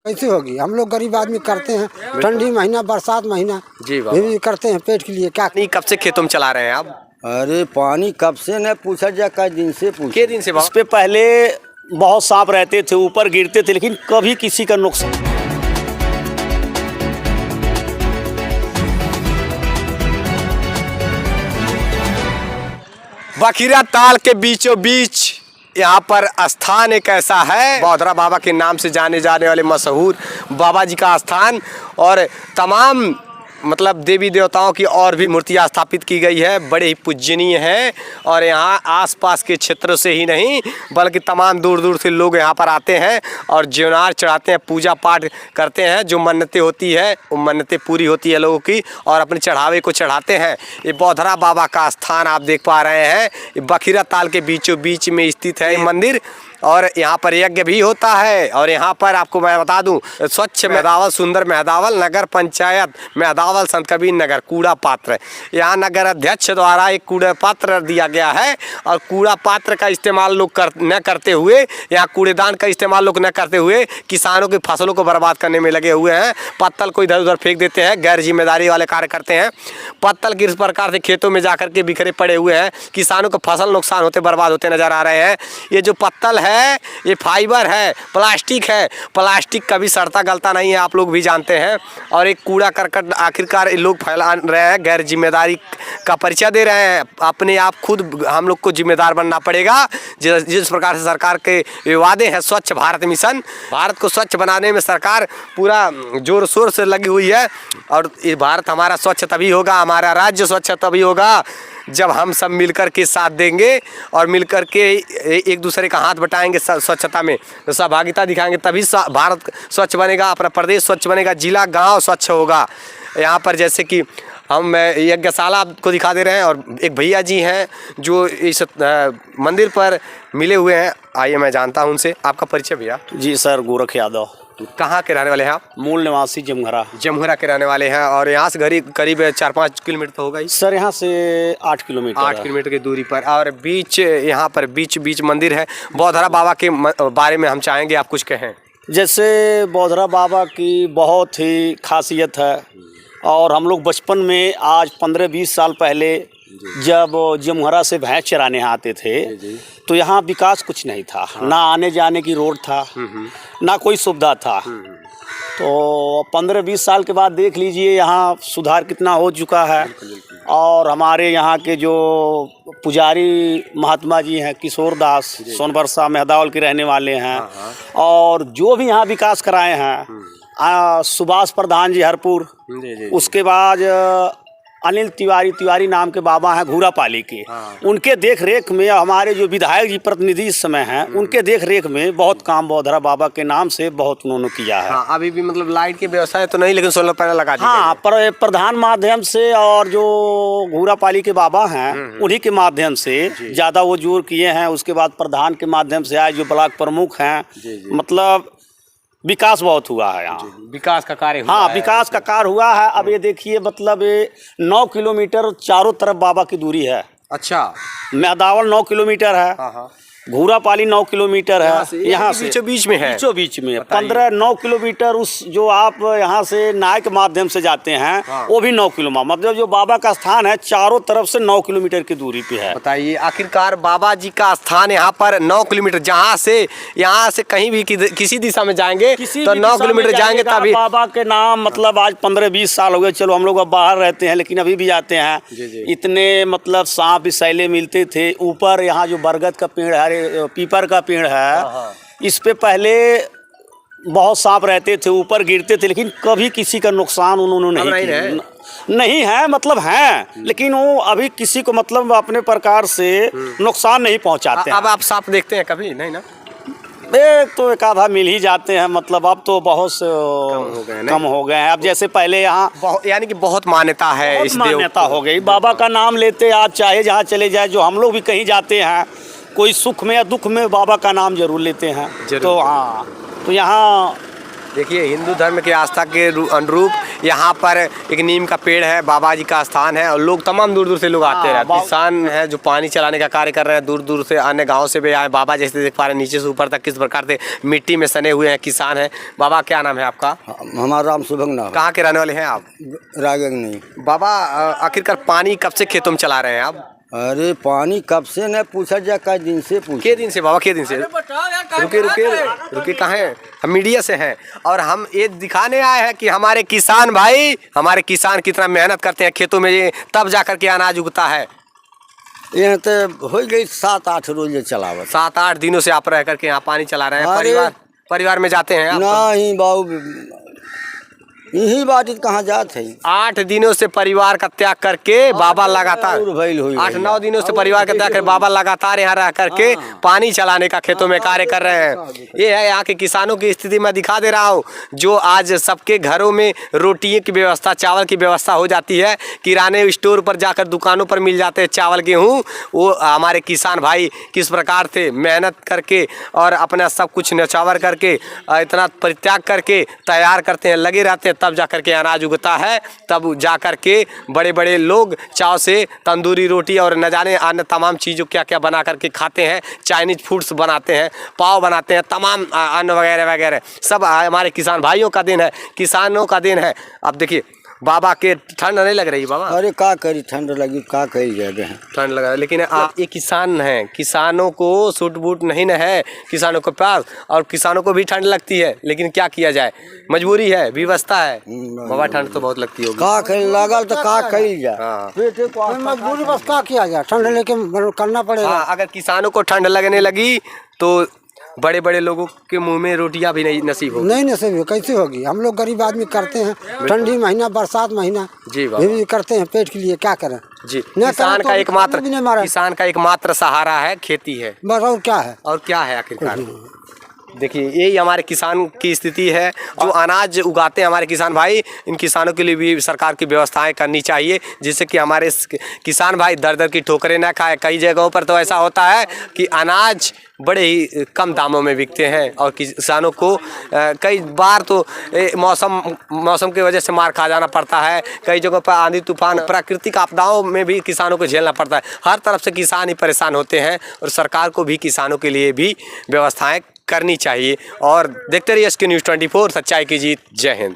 कैसे होगी? हम लोग गरीब आदमी करते हैं, ठंडी महीना बरसात महीना जी भी करते हैं पेट के लिए। क्या नहीं, कब से खेतों में चला रहे हैं आप? अरे पानी कब से न पूछा जा, कई दिन से पूछा। के दिन से इस पे पहले बहुत सांप रहते थे, ऊपर गिरते थे, लेकिन कभी किसी का नुकसान। बखीरा ताल के बीचों बीच यहाँ पर स्थान एक ऐसा है, बौधरा बाबा के नाम से जाने जाने वाले मशहूर बाबा जी का स्थान। और तमाम मतलब देवी देवताओं की और भी मूर्तियाँ स्थापित की गई है, बड़े ही पूजनीय हैं। और यहाँ आसपास के क्षेत्रों से ही नहीं बल्कि तमाम दूर दूर से लोग यहाँ पर आते हैं और जीवनार चढ़ाते हैं, पूजा पाठ करते हैं। जो मन्नतें होती है वो मन्नतें पूरी होती है लोगों की, और अपने चढ़ावे को चढ़ाते हैं। ये बौधरा बाबा का स्थान आप देख पा रहे हैं, ये बखीरा ताल के बीचों बीच में स्थित है ये मंदिर। और यहाँ पर यज्ञ भी होता है। और यहाँ पर आपको मैं बता दूं, स्वच्छ मेहदावल सुंदर मेहदावल नगर पंचायत मेहदावल संत कबीर नगर कूड़ा पात्र, यहाँ नगर अध्यक्ष द्वारा एक कूड़ा पात्र दिया गया है। और कूड़ा पात्र का इस्तेमाल लोग न करते हुए, यहाँ कूड़ेदान का इस्तेमाल लोग न करते हुए किसानों की फसलों को बर्बाद करने में लगे हुए हैं। पत्तल को इधर उधर फेंक देते हैं, गैर जिम्मेदारी वाले कार्य करते हैं। पत्तल किस प्रकार से खेतों में जाकर के बिखरे पड़े हुए हैं, किसानों को फसल नुकसान होते बर्बाद होते नजर आ रहे हैं। ये जो पत्तल है ये फाइबर है, प्लास्टिक है, प्लास्टिक कभी सड़ता गलता नहीं है, आप लोग भी जानते हैं। और एक कूड़ा करकट आखिरकार लोग फैला रहे हैं, गैर जिम्मेदारी का परिचय दे रहे हैं। अपने आप खुद हम लोग को जिम्मेदार बनना पड़ेगा। जिस प्रकार से सरकार के वादे हैं, स्वच्छ भारत मिशन, भारत को स्वच्छ बनाने में सरकार पूरा जोर शोर से लगी हुई है। और ये भारत हमारा स्वच्छ तभी होगा, हमारा राज्य स्वच्छ तभी होगा जब हम सब मिलकर के साथ देंगे और मिलकर के एक दूसरे का हाथ बटाएंगे, स्वच्छता में सहभागिता दिखाएंगे, तभी भारत स्वच्छ बनेगा, अपना प्रदेश स्वच्छ बनेगा, जिला गांव स्वच्छ होगा। यहाँ पर जैसे कि हम यज्ञशाला आपको दिखा दे रहे हैं और एक भैया जी हैं जो इस मंदिर पर मिले हुए हैं। आइए मैं जानता हूँ उनसे। आपका परिचय भैया? जी सर, गोरख यादव। कहाँ के रहने वाले हैं आप? मूल निवासी जमघरा। जमघरा के रहने वाले हैं। और यहाँ से करीब 4-5 किलोमीटर तो होगा ही सर, यहाँ से 8 किलोमीटर 8 किलोमीटर की दूरी पर। और यहाँ पर बीच मंदिर है। बौधरा बाबा के बारे में हम चाहेंगे आप कुछ कहें। जैसे बौधरा बाबा की बहुत ही खासियत है। और हम लोग बचपन में आज 15-20 साल पहले जब जमघरा से भैंस चराने आते थे तो यहाँ विकास कुछ नहीं था। ना आने जाने की रोड था, ना कोई सुविधा था। तो 15-20 साल के बाद देख लीजिए यहाँ सुधार कितना हो चुका है। और हमारे यहाँ के जो पुजारी महात्मा जी हैं, किशोर दास, सोनबरसा मेहदावल के रहने वाले हैं। और जो भी यहाँ विकास कराए हैं, सुभाष प्रधान जी हरपुर, उसके बाद अनिल तिवारी नाम के बाबा हैं घूरापाली के, उनके देख रेख में हमारे जो विधायक जी प्रतिनिधि इस समय हैं, उनके देख रेख में बहुत काम बौधरा बाबा के नाम से बहुत उन्होंने किया है। हाँ, अभी भी मतलब लाइट की व्यवस्था तो नहीं, लेकिन सोलर पैनल लगा दिए। हाँ, पर प्रधान माध्यम से और जो घूरापाली के बाबा हैं उन्हीं के माध्यम से ज़्यादा वो जोर किए हैं। उसके बाद प्रधान के माध्यम से आए जो ब्लॉक प्रमुख हैं, मतलब विकास बहुत हुआ है यहाँ। विकास का कार्य हुआ हाँ, है। विकास का कार्य हुआ है। अब ये देखिए, मतलब 9 किलोमीटर चारों तरफ बाबा की दूरी है। अच्छा, मेहदावल 9 किलोमीटर है। हाँ। घूरापाली 9 किलोमीटर है। यहाँ से बीचों बीच में है, बीचों बीच में 15-9 किलोमीटर। उस जो आप यहाँ से नाव के माध्यम से जाते हैं वो भी 9 किलोमीटर, मतलब जो बाबा का स्थान है चारों तरफ से 9 किलोमीटर की दूरी पे है। बताइए, आखिरकार बाबा जी का स्थान यहाँ पर 9 किलोमीटर, जहाँ से यहाँ से कहीं भी किसी दिशा में जाएंगे तो 9 किलोमीटर जाएंगे तभी बाबा के नाम। मतलब आज 15-20 साल हो गए, चलो हम लोग अब बाहर रहते हैं लेकिन अभी भी जाते हैं। इतने मतलब सांप विषैले मिलते थे। ऊपर यहाँ जो बरगद का पेड़ है, पीपर का पेड़ है, इस पे पहले बहुत सांप रहते थे, ऊपर गिरते थे, लेकिन कभी किसी का नुकसान उन्होंने नहीं है, मतलब हैं, लेकिन वो अभी किसी को मतलब अपने प्रकार से नुकसान नहीं पहुंचाते। अब आप सांप देखते हैं कभी? नहीं ना, तो एक आधा मिल ही जाते हैं। मतलब अब तो बहुत कम हो गए हैं। अब जैसे पहले यहाँ यानी कि बहुत मान्यता है, इस मान्यता हो गई। बाबा का नाम लेते आज चाहे जहाँ चले जाए, जो हम लोग भी कहीं जाते हैं कोई सुख में या दुख में बाबा का नाम जरूर लेते हैं। तो हाँ, तो यहाँ देखिए हिंदू धर्म की आस्था के अनुरूप यहाँ पर एक नीम का पेड़ है, बाबा जी का स्थान है और लोग तमाम दूर दूर से लोग आते हैं। किसान है जो पानी चलाने का कार्य कर रहे हैं, दूर दूर से अन्य गांव से भी आए। बाबा जैसे देख पा रहे हैं नीचे से ऊपर तक किस प्रकार से मिट्टी में सने हुए हैं किसान है। बाबा क्या नाम है आपका? हमारा राम शुभंग नाम। कहाँ के रहने वाले हैं आप? रागंग नहीं। बाबा आखिरकार पानी कब से खेतों में चला रहे हैं आप? अरे पानी कब से न पूछा जा, कई दिन से पूछ। के दिन से बाबा, के दिन से? रुके कहाँ हैं? हम मीडिया से हैं और हम ये दिखाने आए हैं कि हमारे किसान भाई, हमारे किसान कितना मेहनत करते हैं खेतों में, तब जाकर के अनाज उगता है। यहाँ तो हो गई 7-8 रोज चलावत। 7-8 दिनों से आप रह करके यहाँ पानी चला रहे हैं। परिवार में जाते हैं आप? नहीं बाबू, यही बात कहाँ जाते हैं। 8 दिनों से परिवार का त्याग करके बाबा लगातार 8-9 दिनों से परिवार का त्याग कर बाबा लगातार यहाँ रह करके पानी चलाने का खेतों में कार्य कर रहे हैं। ये है यहाँ के किसानों की स्थिति मैं दिखा दे रहा हूँ, जो आज सबके घरों में रोटियों की व्यवस्था, चावल की व्यवस्था हो जाती है, किराने स्टोर पर जाकर दुकानों पर मिल जाते हैं चावल गेहूँ। वो हमारे किसान भाई किस प्रकार से मेहनत करके और अपना सब कुछ न्यौछावर करके इतना परित्याग करके तैयार करते हैं, लगे रहते हैं, तब जाकर के अनाज उगता है। तब जाकर के बड़े बड़े लोग चाव से तंदूरी रोटी और न जाने अन्य तमाम चीज़ों क्या क्या बना करके खाते हैं। चाइनीज फूड्स बनाते हैं, पाव बनाते हैं, तमाम अन्न वगैरह वगैरह सब हमारे किसान भाइयों का दिन है, किसानों का दिन है। अब देखिए बाबा के ठंड नहीं लग रही बाबा? अरे का करी, ठंड लगी का कही जगह है, ठंड लग रहा है। लेकिन आप ये किसान हैं, किसानों को सूट बूट नहीं न है किसानों के पास, और किसानों को भी ठंड लगती है, लेकिन क्या किया जाए, मजबूरी है, व्यवस्था है। बाबा ठंड तो बहुत लगती होगी। का कही लगल तो का कही जाए, हाँ। मजबूरी बस क्या किया जाए, ठंड लेके करना पड़ेगा। हाँ, अगर किसानों को ठंड लगने लगी तो बड़े बड़े लोगों के मुंह में रोटियां भी नहीं नसीब होगी। नहीं नसीब कैसे होगी? हम लोग गरीब आदमी करते हैं, ठंडी महीना बरसात महीना जी भी करते हैं पेट के लिए, क्या करें जी। किसान का एकमात्र सहारा है खेती है, बस। और क्या है? और क्या है आखिरकार? देखिए यही हमारे किसान की स्थिति है, जो अनाज उगाते हैं हमारे किसान भाई। इन किसानों के लिए भी सरकार की व्यवस्थाएं करनी चाहिए, जिससे कि हमारे किसान भाई दर दर की ठोकरें ना खाए। कई जगहों पर तो ऐसा होता है कि अनाज बड़े ही कम दामों में बिकते हैं और किसानों को कई बार तो मौसम की वजह से मार खा जाना पड़ता है। कई जगहों पर आंधी तूफान, प्राकृतिक आपदाओं में भी किसानों को झेलना पड़ता है। हर तरफ से किसान ही परेशान होते हैं और सरकार को भी किसानों के लिए भी व्यवस्थाएं करनी चाहिए। और देखते रहिए SK News 24, सच्चाई की जीत। जय हिंद।